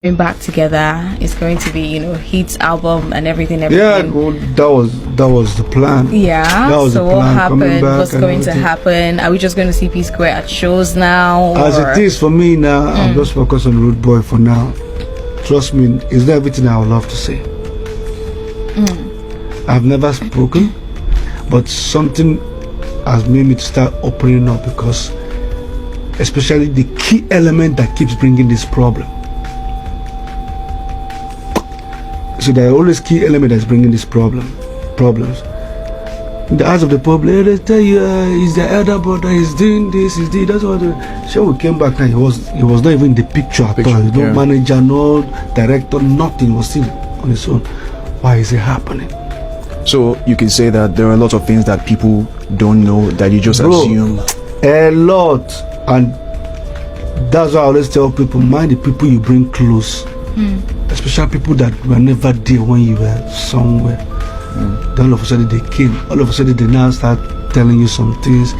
back together. It's going to be, hits album and everything. Yeah, well, that was the plan. Yeah. That was so the plan. What happened? What's going to everything. happen? Are we just going to see Psquare at shows now? As it is for me now, I'm just focused on Rudeboy for now. Trust me, it's not everything I would love to say. I've never spoken, but something has made me to start opening up, because especially the key element that keeps bringing this problem. So there are always key element that's bringing this problems. In the eyes of the public, they tell you he's the elder brother, he's doing this, he's doing that's what. So we came back and he was not even in the picture at all. No manager, no director, nothing. He was still on his own. Why is it happening? So you can say that there are a lot of things that people don't know that you just assume. A lot, and that's why I always tell people: mind the people you bring close. Especially people that were never there when you were somewhere. Then all of a sudden they came. All of a sudden they now start telling you some things.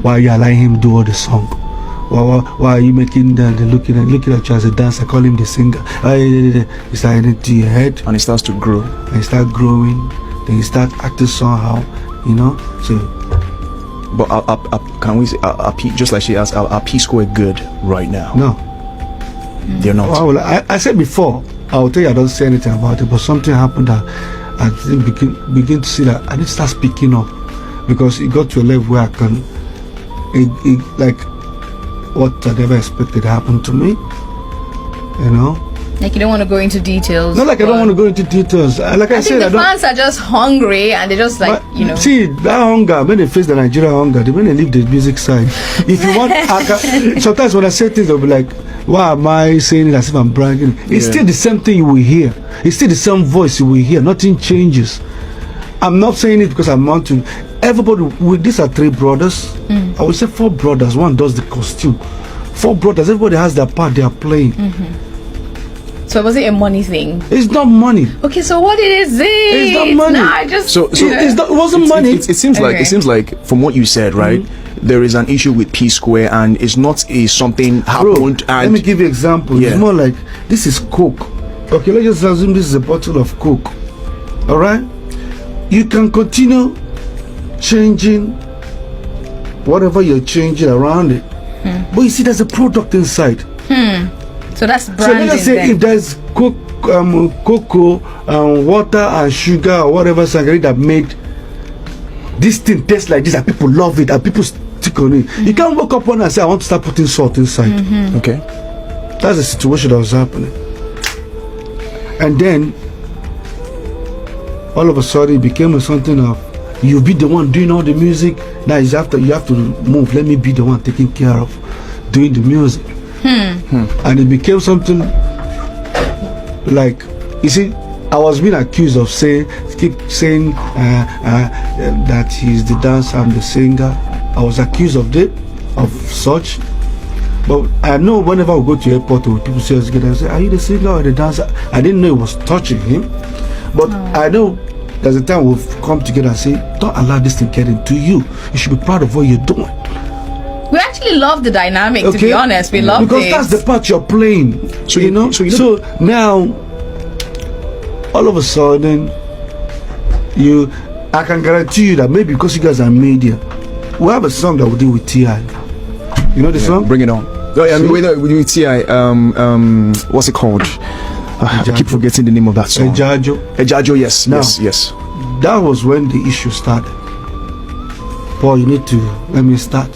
Why are you allowing him do all the song? Why are you making them looking at you as a dancer? Call him the singer. You start getting to your head, and it starts to grow. And you start growing. Then you start acting somehow. So. But can we say just like she asked, are Psquare good right now? No. They're not. Well, I said before, I'll tell you I don't say anything about it, but something happened that I didn't begin to see that I need to start speaking up, because it got to a level where I can, like what I never expected happened to me, Like you don't want to go into details. Not like I don't want to go into details. Like I said, the fans are just hungry and they're just like, See, that hunger, when they face the Nigerian hunger, when they leave the music side. If you want, sometimes when I say things, they'll be like, why am I saying it as if I'm bragging? It's still the same thing you will hear. It's still the same voice you will hear. Nothing changes. I'm not saying it because I want to. Everybody, these are 3 brothers. I would say 4 brothers. One does the costume. 4 brothers. Everybody has their part they are playing. So was it a money thing? It's not money. Okay, so what is it? It's not money. No, I just it wasn't money. It seems like from what you said, right? There is an issue with Psquare, and it's not something happened. Bro, let me give you an example. It's more like this is Coke. Okay, let's just assume this is a bottle of Coke. All right, you can continue changing whatever you're changing around it, but you see, there's a product inside. So that's branding. So let us say if there's cocoa, water and sugar or whatever sangria that made this thing taste like this, and people love it and people stick on it. You can't wake up one day and say I want to start putting salt inside. Okay, that's the situation that was happening. And then all of a sudden it became something of you be the one doing all the music. Now you have to move. Let me be the one taking care of doing the music. And it became something like, you see, I was being accused of keep saying that he's the dancer, I'm the singer. I was accused of such. But I know whenever we go to the airport, people say, are you the singer or the dancer? I didn't know it was touching him. But I know there's a time we'll come together and say, don't allow this thing get into you. You should be proud of what you're doing. We actually love the dynamic, to be honest. We love it. Because that's the part you're playing. So now, all of a sudden, I can guarantee you that maybe because you guys are media, we have a song that we do with T.I. You know the song? Bring it on. With T.I. What's it called? I keep forgetting the name of that song. Ejajo, yes. Yes. That was when the issue started. Paul, you need to let me start.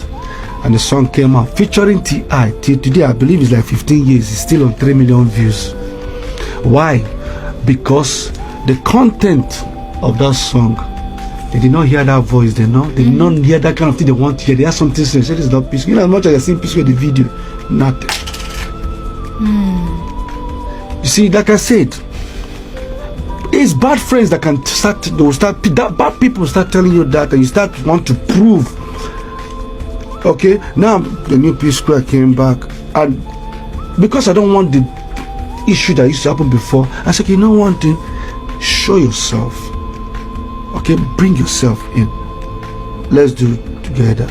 And the song came out featuring T.I. Till today, I believe it's like 15 years. It's still on 3 million views. Why? Because the content of that song, they did not hear that voice. They did not hear that kind of thing they want to hear. They have something to say. It's not Psquare. As much as I see Psquare in the video, nothing. You see, like I said, it's bad friends that can bad people start telling you that, and you want to prove. Okay, now the new Psquare came back, and because I don't want the issue that used to happen before, I said, you know one thing, show yourself. Okay, bring yourself in. Let's do it together.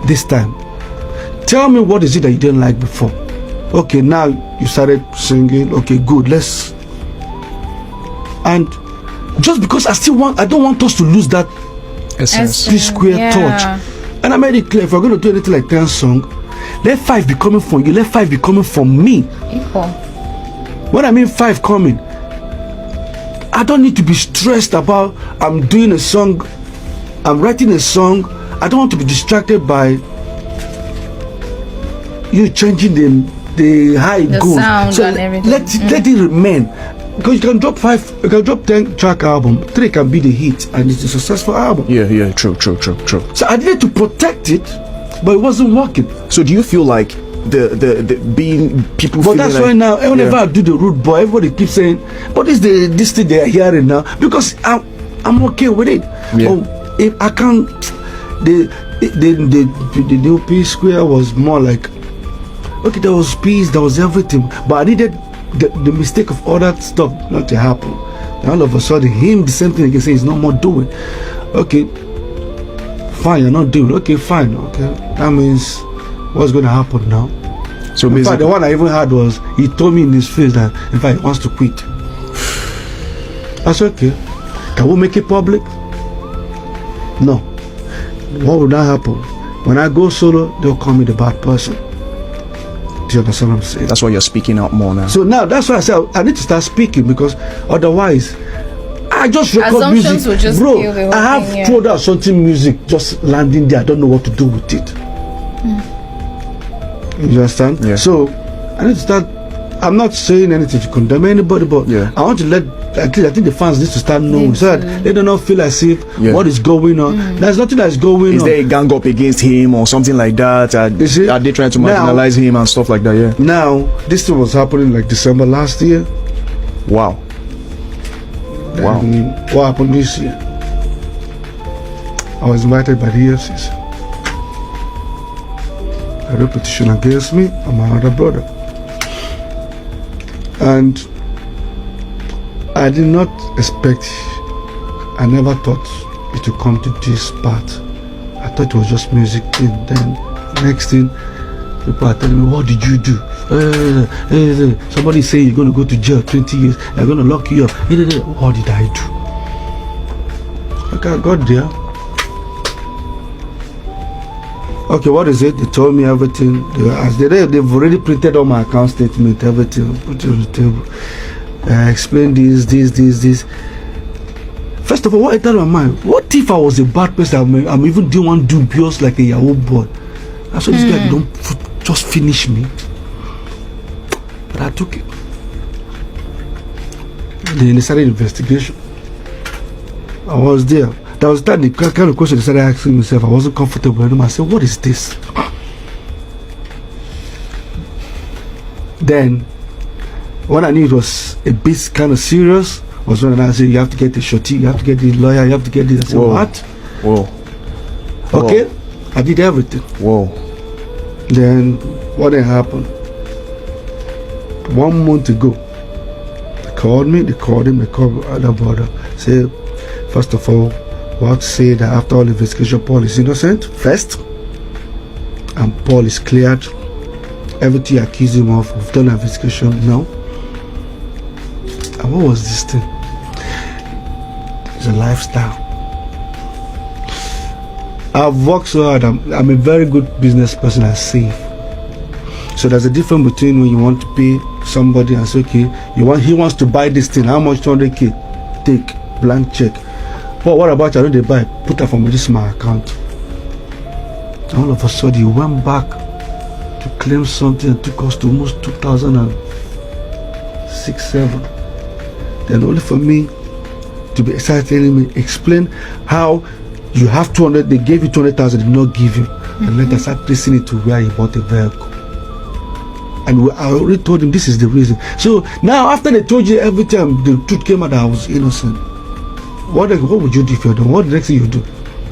This time, tell me what is it that you didn't like before. Okay, now you started singing. Okay, good. Let's. And just because I don't want us to lose that Essence. Psquare touch. And I made it clear, if we're going to do anything like 10 songs, let 5 be coming from you, let 5 be coming from me. Equal. When I mean 5 coming, I don't need to be stressed about I'm doing a song, I'm writing a song. I don't want to be distracted by you changing the how it goes. Sound so and everything. Let it remain. Because you can drop 10 track album, 3 can be the hit, and it's a successful album. Yeah, true. So I needed to protect it, but it wasn't working. So do you feel like the being people? But that's like, why now, whenever I do the Rude Boy, everybody keeps saying, "But this thing they are hearing now," because I'm okay with it. Yeah. Oh, if I can't, the new Psquare was more like, okay, there was peace, there was everything, but I needed the mistake of all that stuff not to happen. And all of a sudden, the same thing again, say he's no more doing. Okay, fine, you're not doing. Okay, fine. Okay, that means what's going to happen now? So in basically, fact, the one I even had was he told me in his face that in fact he wants to quit. I said, okay, can we make it public? No. What would that happen? When I go solo, they'll call me the bad person. Do you understand what I'm saying? that's why you're speaking out more now. So now that's why I said I need to start speaking, because otherwise I just record Assumptions music. will just Bro, kill the whole I have thing, yeah. thrown out something music just landing there. I don't know what to do with it. You understand? Yeah. So I need to start. I'm not saying anything to condemn anybody, but Yeah. I want to let at least I think the fans need to start knowing so that they do not feel as if what is going on. There's nothing that's going Is on. there a gang up against him or something like that? You see? Are they trying to Now- marginalize him and stuff like that? Yeah. Now this thing was happening like December last year. Wow. Wow. And what happened this year? I was invited by the EFCC. A repetition against me and my other brother. And I did not expect, I never thought it would come to this part. I thought it was just music thing. Then next thing, people are telling me, what did you do? Somebody say you're going to go to jail 20 years, they're going to lock you up. What did I do? Okay, I got there. Okay, what is it? They told me everything. They've already printed all my account statement, everything, put it on the table. I explained this. First of all, what entered my mind? What if I was a bad person? I'm even doing one dubious like a Yahoo boy. I saw this guy, don't just finish me. But I took it. Then they started investigation. I was there. That was that the kind of question they started asking myself. I wasn't comfortable with them. I said, what is this? Then, when I knew it was a bit kind of serious, was when I said, you have to get the shorty, you have to get the lawyer, you have to get this. I said, Whoa. what? Whoa. Okay, I did everything. Whoa. Then, what then happened? 1 month ago, they called me, they called him, they called other brother. Say, first of all, what say that after all investigation, Paul is innocent, first, and Paul is cleared. Everything you accuse him of, we've done an investigation now. And what was this thing? It's a lifestyle. I've worked so hard. I'm a very good business person. I save. So there's a difference between when you want to pay somebody and say, okay, he wants to buy this thing. How much? 200k. Take blank check. But what about I know they buy? Put that from this my account. All of a sudden, he went back to claim something and took us to almost 2006-7. Then only for me to be excited, telling me, explain how you have 200, they gave you 200,000, did not give you. And let us start tracing it to where he bought a vehicle. And I already told him this is the reason. So now after they told you everything, the truth came out that I was innocent. What would you do if you're done? What the next thing you do?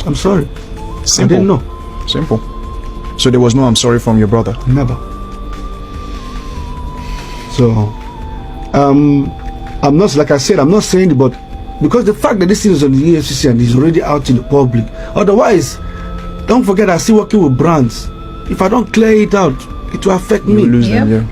I'm sorry. Simple. I didn't know. Simple. So there was no I'm sorry from your brother? Never. So, I'm not, like I said, I'm not saying it, but because the fact that this thing is on the EFCC and is already out in the public. Otherwise, don't forget, I'm still working with brands. If I don't clear it out, it will affect me. You lose them, Yep. yeah.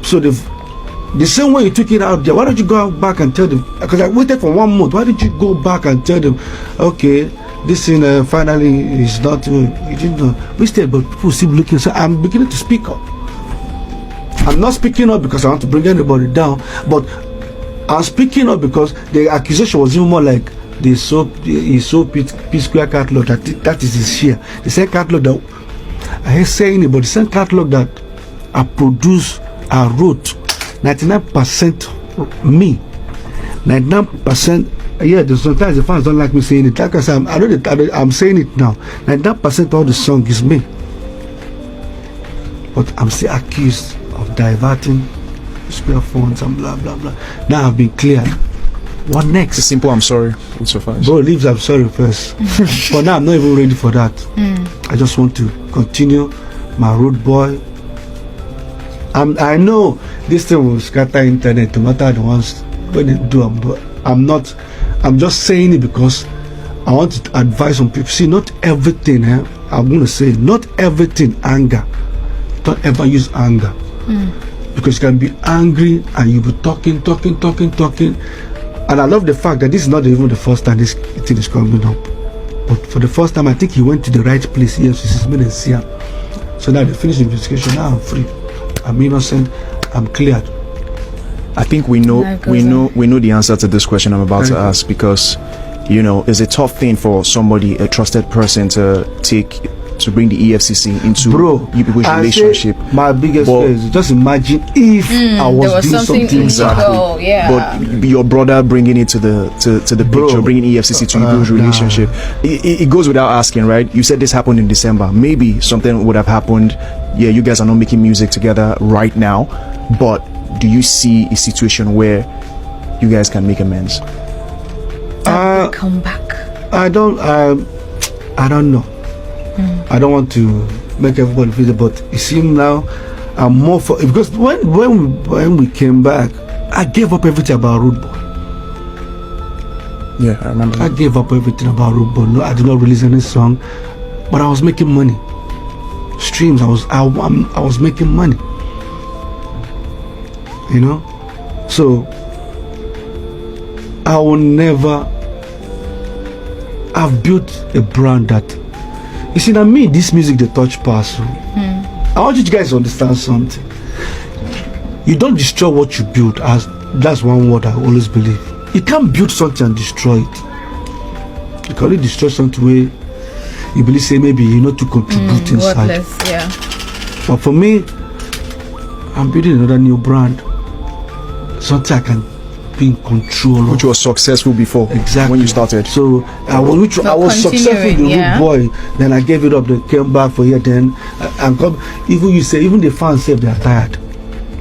So the same way you took it out there, why don't you go back and tell them? Because I waited for 1 month. Why did you go back and tell them, okay, this thing finally is not, you didn't know. Instead, but people still looking. So I'm beginning to speak up. I'm not speaking up because I want to bring anybody down, but I'm speaking up because the accusation was even more like he sold Psquare catalog. That is his share. The same catalog that I hate saying it, but the same catalog that I produced, I wrote, 99% me, 99%. Yeah, sometimes the fans don't like me saying it. Like I said, I'm saying it now. 99% of the song is me, but I'm still accused of diverting spare funds and blah blah blah. Now I've been cleared. What next? It's simple. I'm sorry. It's so fast. Bro, leaves. I'm sorry first. But now I'm not even ready for that. I just want to continue my road boy. I know this thing will scatter internet, no matter the ones when they do them, but I'm not. I'm just saying it because I want to advise on people. See, not everything. I'm gonna say not everything anger. Don't ever use anger. Because you can be angry and you'll be talking. And I love the fact that this is not even the first time this thing is coming up. But for the first time, I think he went to the right place. EFCC made a see. So now they finish the investigation. Now I'm free. I'm innocent. I'm cleared. I think we know the answer to this question I'm about to ask, because it's a tough thing for somebody, a trusted person, to bring the EFCC into you people's relationship. My biggest fear is just imagine if I was doing something exactly. But your brother bringing it to the picture, bringing EFCC to people's relationship. It goes without asking, right? You said this happened in December. Maybe something would have happened. Yeah, you guys are not making music together right now, but do you see a situation where you guys can make amends? Come back. I don't know. I don't want to make everybody feel it, but it seems now I'm more for it, because when we came back, I gave up everything about Rudeboy. Yeah, I remember. I gave up everything about Rudeboy. No, I did not release any song, but I was making money. Streams, I was making money. So I will never. I've built a brand that. You see, now me, this music, they touch pass. I want you guys to understand something. You don't destroy what you build. That's one word I always believe. You can't build something and destroy it. You can only destroy something where you believe, say, maybe you're not to contribute inside. Worthless, yeah. But for me, I'm building another new brand. Something I can be in control of. Which was successful before. Exactly. When you started. So I was successful in the Rudeboy. Then I gave it up. They came back for here. Then even the fans say they are tired.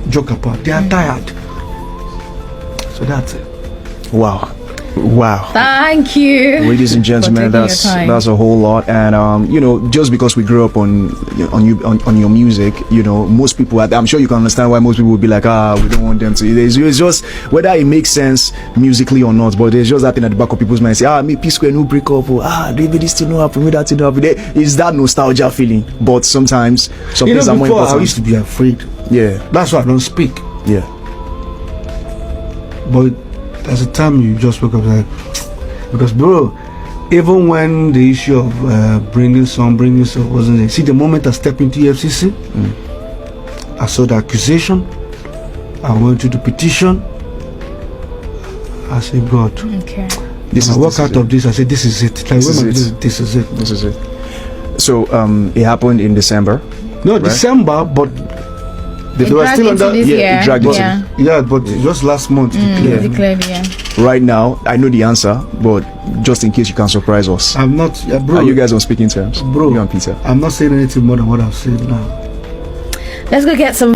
Joke apart, they are tired. So that's it. Wow. Thank you, ladies and gentlemen. That's a whole lot. And just because we grew up on your music, most people, I'm sure you can understand why most people would be like, we don't want them to. It's just whether it makes sense musically or not, but there's just that thing at the back of people's minds, say, me Psquare no break up, David this still no happen, that still no happen. It's that nostalgia feeling. But sometimes some things are more important. I used to be afraid. Yeah, that's why I don't speak. Yeah, but there's a time you just wake up like, because bro, even when the issue of bringing some wasn't there. See, the moment I stepped into EFCC, I saw the accusation, I went to the petition, I said, God, okay, I walk out of this, I said, this is it. This is it. So it happened in December. No, right? December, but they were still on that. Yeah, it dragged into. Yeah, but just last month declared. Right now, I know the answer, but just in case you can surprise us, I'm not, bro. Are you guys on speaking terms, bro? You and Peter. I'm not saying anything more than what I've said now. Let's go get some.